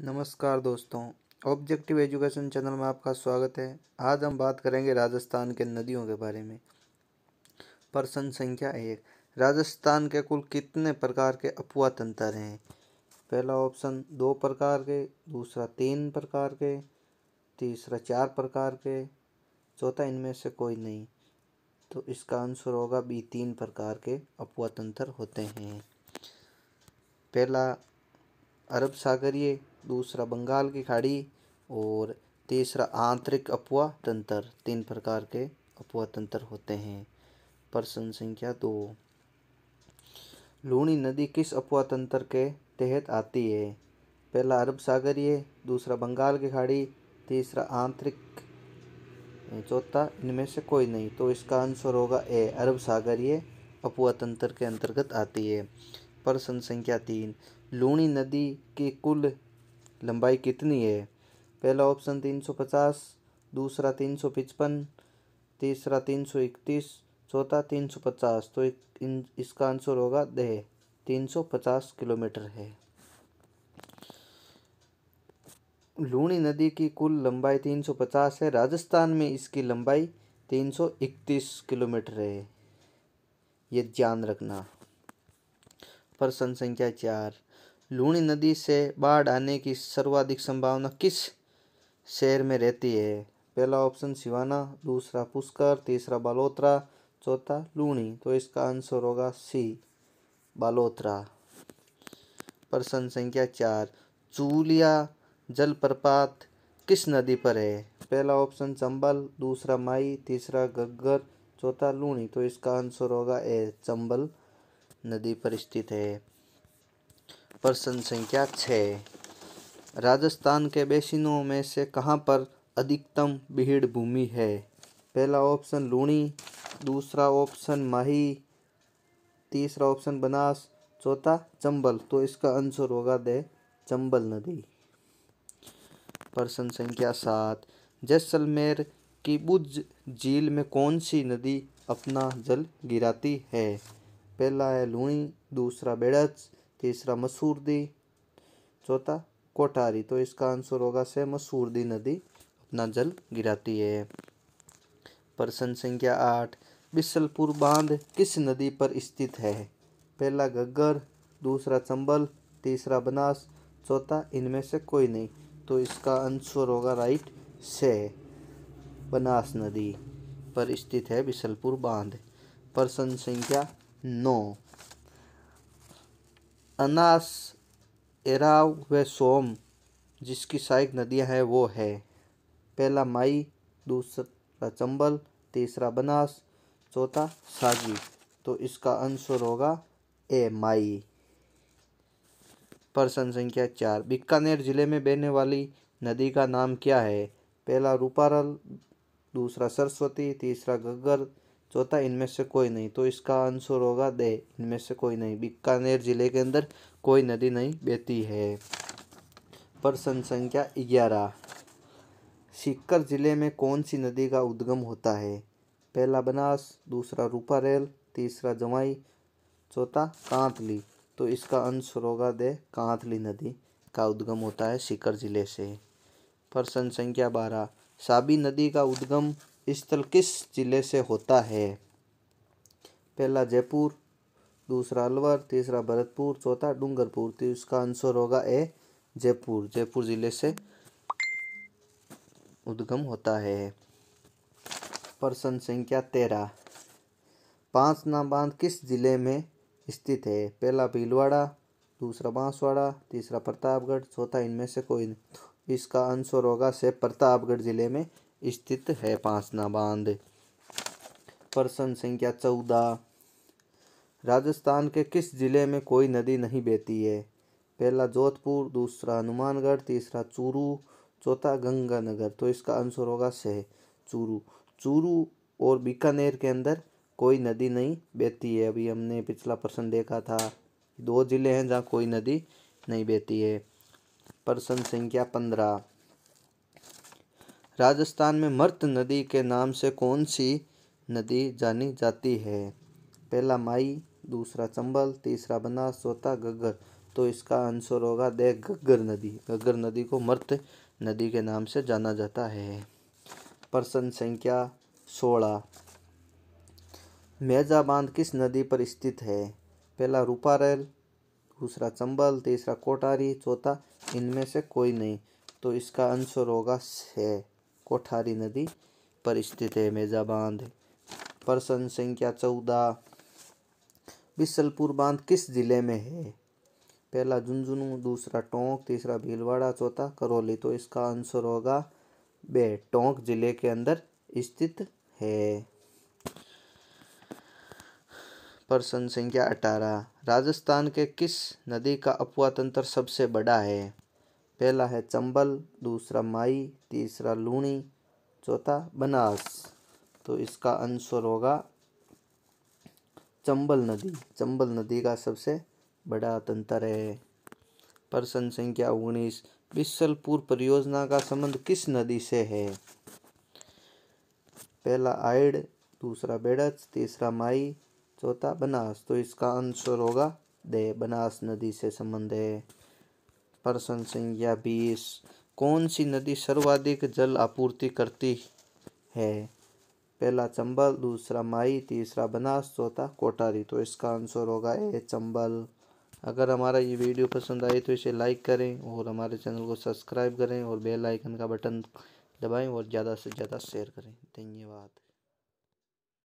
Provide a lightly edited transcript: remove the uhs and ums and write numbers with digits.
नमस्कार दोस्तों, objective education channel में आपका स्वागत है। आज हम बात करेंगे राजस्थान के नदियों के बारे में। प्रश्न संख्या 1, राजस्थान के कुल कितने प्रकार के अफवाह तंत्र हैं? पहला ऑप्शन 2 प्रकार के, दूसरा 3 प्रकार के, तीसरा 4 प्रकार के, चौथा इनमें से कोई नहीं। तो इसका आंसर होगा बी, 3 प्रकार के अफवाह तंत्र होते हैं। पहला अरब सागरीय, दूसरा बंगाल की खाड़ी और तीसरा आंतरिक अफवाह तंत्र। 3 प्रकार के अफवाह तंत्र होते हैं। प्रश्न संख्या 2, लूणी नदी किस अफवाह तंत्र के तहत आती है? पहला अरब सागरीय, दूसरा बंगाल की खाड़ी, तीसरा आंतरिक, चौथा इनमें से कोई नहीं। तो इसका आंसर होगा ए, अरब सागरीय अफवाह तंत्र के अंतर्गत आती है। प्रश्न संख्या 3, लूणी नदी की कुल लंबाई कितनी है? पहला ऑप्शन 350, दूसरा 355, तीसरा 331, चौथा 350। तो इसका आंसर होगा द 350 किलोमीटर है। लूणी नदी की कुल लंबाई 350 है। राजस्थान में इसकी लंबाई 331 किलोमीटर है, ये ध्यान रखना। प्रश्न संख्या 4, लूणी नदी से बाढ़ आने की सर्वाधिक संभावना किस शहर में रहती है? पहला ऑप्शन सिवाना, दूसरा पुष्कर, तीसरा बालोतरा, चौथा लूणी। तो इसका आंसर होगा सी, बालोतरा। प्रश्न संख्या 4, चूलिया जलप्रपात किस नदी पर है? पहला ऑप्शन चंबल, दूसरा माई, तीसरा घग्गर, चौथा लूणी। तो इसका आंसर होगा ए, चंबल नदी पर स्थित है। प्रश्न संख्या 6, राजस्थान के बेसिनों में से कहाँ पर अधिकतम बीहड़ भूमि है? पहला ऑप्शन लूणी, दूसरा ऑप्शन माही, तीसरा ऑप्शन बनास, चौथा चंबल। तो इसका आंसर होगा द चंबल नदी। प्रश्न संख्या 7, जैसलमेर की बुझ झील में कौन सी नदी अपना जल गिराती है? पहला है लूणी, दूसरा बेड़च, तीसरा मसूरदी, चौथा कोठारी। तो इसका आंसर होगा से, मसूरदी नदी अपना जल गिराती है। प्रश्न संख्या 8, बिसलपुर बांध किस नदी पर स्थित है? पहला घग्गर, दूसरा चंबल, तीसरा बनास, चौथा इनमें से कोई नहीं। तो इसका आंसर होगा राइट से, बनास नदी पर स्थित है बिसलपुर बांध। प्रश्न संख्या 9, अनास, एराव व सोम जिसकी सहायक नदियां हैं वो है? पहला माई, दूसरा चंबल, तीसरा बनास, चौथा सागी। तो इसका आंसर होगा ए, माई। प्रश्न संख्या 4, बीकानेर जिले में बहने वाली नदी का नाम क्या है? पहला रूपारल, दूसरा सरस्वती, तीसरा घग्गर, चौथा इनमें से कोई नहीं। तो इसका आंसर होगा द इनमें से कोई नहीं। बीकानेर जिले के अंदर कोई नदी नहीं बहती है। प्रश्न संख्या 11, सीकर जिले में कौन सी नदी का उद्गम होता है? पहला बनास, दूसरा रूपारेल, तीसरा जवाई, चौथा कांतली। तो इसका आंसर होगा द कांतली नदी का उद्गम होता है सीकर जिले से। प्रश्न संख्या 12, साबी नदी का उद्गम स्थल किस जिले से होता है? पहला जयपुर, दूसरा अलवर, तीसरा भरतपुर, चौथा डूंगरपुर। तो इसका आंसर होगा ए, जयपुर। जयपुर जिले से उद्गम होता है। प्रश्न संख्या 13, पांचना बांध किस जिले में स्थित है? पहला भीलवाड़ा, दूसरा बांसवाड़ा, तीसरा प्रतापगढ़, चौथा इनमें से कोई नहीं। इसका आंसर होगा से, प्रतापगढ़ जिले में स्थित है पांचना बांध। प्रश्न संख्या 14, राजस्थान के किस जिले में कोई नदी नहीं बहती है? पहला जोधपुर, दूसरा हनुमानगढ़, तीसरा चूरू, चौथा गंगानगर। तो इसका आंसर होगा से, चूरू। चूरू और बीकानेर के अंदर कोई नदी नहीं बहती है। अभी हमने पिछला प्रश्न देखा था, 2 जिले हैं जहाँ कोई नदी नहीं बहती है। प्रश्न संख्या 15, राजस्थान में मर्त नदी के नाम से कौन सी नदी जानी जाती है? पहला माई, दूसरा चंबल, तीसरा बनास, चौथा घग्गर। तो इसका आंसर होगा दे घग्गर नदी। घग्गर नदी को मृत नदी के नाम से जाना जाता है। प्रश्न संख्या 16। मेजा बांध किस नदी पर स्थित है? पहला रूपारेल, दूसरा चंबल, तीसरा कोठारी, चौथा इनमें से कोई नहीं। तो इसका आंसर होगा से कोठारी नदी पर स्थित है मेजा बांध। प्रश्न संख्या 14। बिसलपुर बांध किस जिले में है? पहला झुंझुनू, दूसरा टोंक, तीसरा भीलवाड़ा, चौथा करौली। तो इसका आंसर होगा बे टोंक जिले के अंदर स्थित है। प्रश्न संख्या 18। राजस्थान के किस नदी का अफवाह तंत्र सबसे बड़ा है? पहला है चंबल, दूसरा माई, तीसरा लूणी, चौथा बनास। तो इसका आंसर होगा चंबल नदी। चंबल नदी का सबसे बड़ा तंत्र है। प्रश्न संख्या 19। बिसलपुर परियोजना का संबंध किस नदी से है? पहला आइड, दूसरा बेड़च, तीसरा माई, चौथा बनास। तो इसका आंसर होगा दे बनास नदी से संबंध है। प्रश्न संख्या 20। कौन सी नदी सर्वाधिक जल आपूर्ति करती है? पहला चंबल, दूसरा माई, तीसरा बनास, चौथा कोठारी। तो इसका आंसर होगा ए चंबल। अगर हमारा ये वीडियो पसंद आए तो इसे लाइक करें और हमारे चैनल को सब्सक्राइब करें और बेल आइकन का बटन दबाएं और ज़्यादा से ज़्यादा शेयर करें। धन्यवाद।